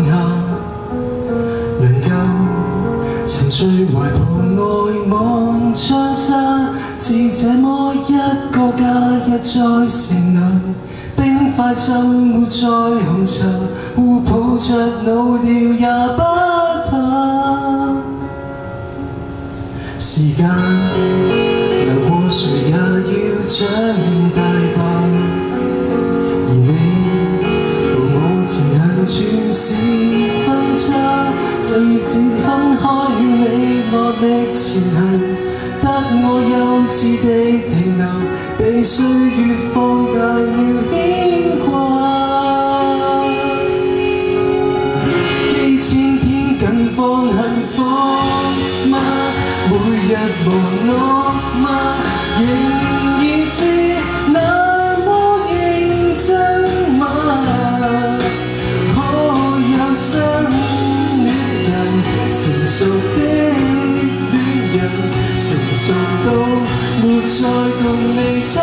下，能夠沉醉懷抱愛望窗紗，只這麼一個假日在城南，冰塊浸沒在紅茶，互抱着老掉也不怕。時間流過，誰也要長大吧。而你和我前行全是分岔，就越分開了你我的前行，得我幼稚地停留，被歲月放大了牽掛。幾千天近況幸福嗎？每日忙碌嗎？仍然是那麼認真嗎？可有新戀人，成熟的戀人，成熟到沒再共你吵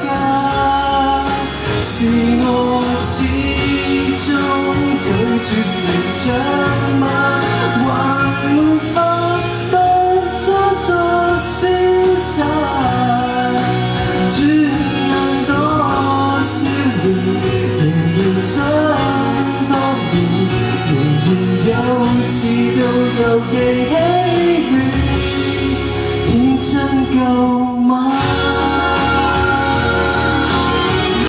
架，是我始終拒絕成長。